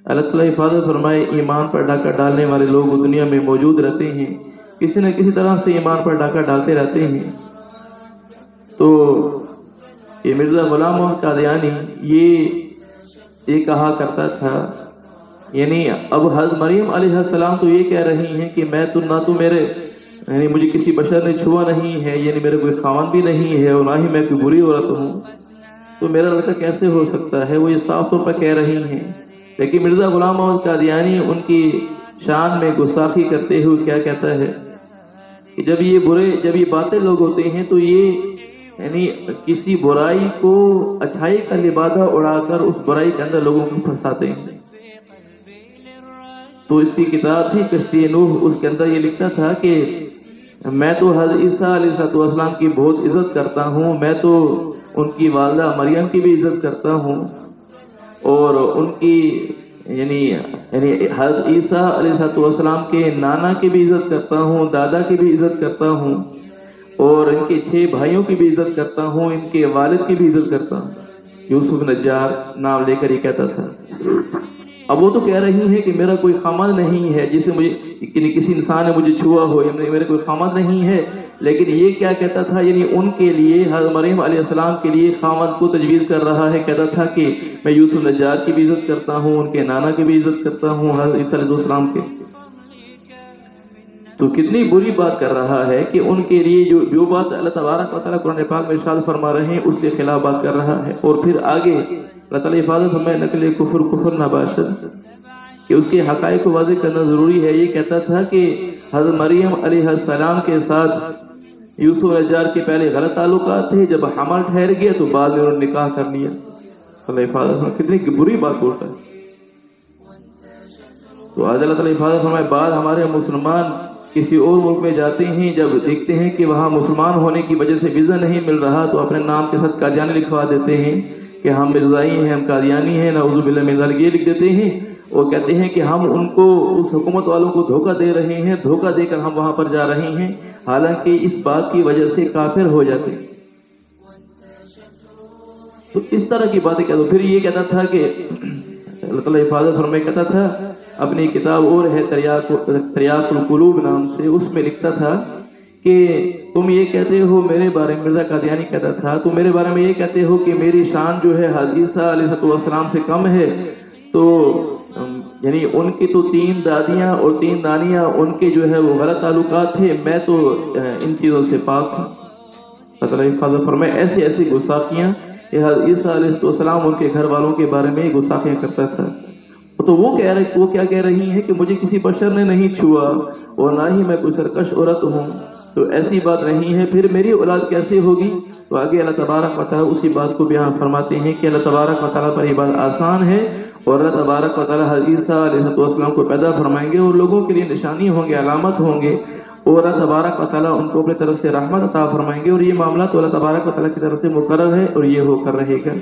اللہ تعالیٰ حفاظت فرمائے، ایمان پر ڈاکہ ڈالنے والے لوگ دنیا میں موجود رہتے ہیں، کسی نہ کسی طرح سے ایمان پر ڈاکہ ڈالتے رہتے ہیں۔ تو یہ مرزا غلام محمد قادیانی یہ کہا کرتا تھا، یعنی اب حضرت مریم علیہ السلام تو یہ کہہ رہی ہیں کہ میں تو نہ تو میرے یعنی مجھے کسی بشر نے چھوا نہیں ہے، یعنی میرے کوئی خاوند بھی نہیں ہے اور نہ ہی میں کوئی بری عورت ہوں، تو میرا لڑکا کیسے ہو سکتا ہے، وہ یہ صاف طور پر کہہ رہی ہیں۔ لیکن مرزا غلام محمد قادیانی ان کی شان میں گستاخی کرتے ہوئے کیا کہتا ہے کہ جب یہ باتیں لوگ ہوتے ہیں تو یہ یعنی کسی برائی کو اچھائی کا لبادہ اڑا کر اس برائی کے اندر لوگوں کو پھنساتے ہیں۔ تو اس کی کتاب تھی کشتی نوح، اس کے اندر یہ لکھتا تھا کہ میں تو حضرت عیسیٰ علیہ السلام کی بہت عزت کرتا ہوں، میں تو ان کی والدہ مریم کی بھی عزت کرتا ہوں، اور ان کی یعنی حضرت عیسیٰ علیہ السلام کے نانا کی بھی عزت کرتا ہوں، دادا کی بھی عزت کرتا ہوں، اور ان کے 6 بھائیوں کی بھی عزت کرتا ہوں، ان کے والد کی بھی عزت کرتا ہوں۔ یوسف نجار نام لے کر یہ کہتا تھا۔ اب وہ تو کہہ رہی ہیں کہ میرا کوئی خامد نہیں ہے جسے مجھے کسی انسان نے مجھے چھوا ہو، میرے کوئی خامد نہیں ہے، لیکن یہ کیا کہتا تھا، یعنی ان کے لیے حضرت مریم علیہ السلام کے لیے خامد کو تجویز کر رہا ہے۔ کہتا تھا کہ میں یوسف نجار کی بھی عزت کرتا ہوں، ان کے نانا کی بھی عزت کرتا ہوں، حضرت عیسیٰ علیہ السلام کے۔ تو کتنی بری بات کر رہا ہے کہ ان کے لیے جو بات اللہ تبارک و تعالیٰ قرآن پاک میں ارشاد فرما رہے ہیں اس کے خلاف بات کر رہا ہے۔ اور پھر آگے اللہ تعالیٰ حفاظت فرمائے، نقل کفر نہ باشد، کہ اس کے حقائق کو واضح کرنا ضروری ہے۔ یہ کہتا تھا کہ حضرت مریم علیہ السلام کے ساتھ یوسف نجار کے پہلے غلط تعلقات تھے، جب حمل ٹھہر گیا تو بعد میں انہوں نے نکاح کر لیا۔ اللہ حفاظت، کتنی بری بات بولتا ہے۔ تو آج اللہ تعالیٰ حفاظت فرمائے، بعد ہمارے مسلمان کسی اور ملک میں جاتے ہیں، جب دیکھتے ہیں کہ وہاں مسلمان ہونے کی وجہ سے ویزا نہیں مل رہا تو اپنے نام کے ساتھ قادیانی لکھوا دیتے ہیں کہ ہم مرزائی ہیں، ہم قادیانی ہیں، نعوذ باللہ من ذلک، یہ لکھ دیتے ہیں اور کہتے ہیں کہ ہم ان کو اس حکومت والوں کو دھوکہ دے رہے ہیں، دھوکہ دے کر ہم وہاں پر جا رہے ہیں، حالانکہ اس بات کی وجہ سے کافر ہو جاتے ہیں۔ تو اس طرح کی باتیں کہتا۔ پھر یہ کہتا تھا کہ اللہ تعالیٰ حفاظت فرمائے، کہتا تھا اپنی کتاب اور ہے تریاق القلوب نام سے، اس میں لکھتا تھا کہ تم یہ کہتے ہو میرے بارے میں، مرزا قادیانی کہتا تھا، تم میرے بارے میں یہ کہتے ہو کہ میری شان جو ہے حضرت عیسیٰ علیہ السلام سے کم ہے، تو یعنی ان کی تو 3 دادیاں اور 3 نانیاں ان کے جو ہے وہ غلط تعلقات تھے، میں تو ان چیزوں سے پاک ہوں۔ اللہ حفاظت فرمائے، ایسی گستاخیاں یہ حضرت عیسیٰ علیہ السلام ان کے گھر والوں کے بارے میں گستاخیاں کرتا تھا۔ تو وہ کیا کہہ رہی ہیں کہ مجھے کسی بشر نے نہیں چھوا اور نہ ہی میں کوئی سرکش عورت ہوں، تو ایسی بات نہیں ہے، پھر میری اولاد کیسے ہوگی؟ تو آگے اللہ تبارک و تعالیٰ اسی بات کو بیان فرماتے ہیں کہ اللہ تبارک و تعالیٰ پر یہ بات آسان ہے، اور اللہ تبارک و تعالیٰ حضرت عیسیٰ علیہ السلام کو پیدا فرمائیں گے اور لوگوں کے لیے نشانی ہوں گے، علامت ہوں گے، اور اللہ تبارک و تعالیٰ ان کو اپنے طرف سے رحمت عطا فرمائیں گے، اور یہ معاملہ تو اللہ تبارک و تعالیٰ کی طرف سے مقرر ہے اور یہ ہو کر رہے گا۔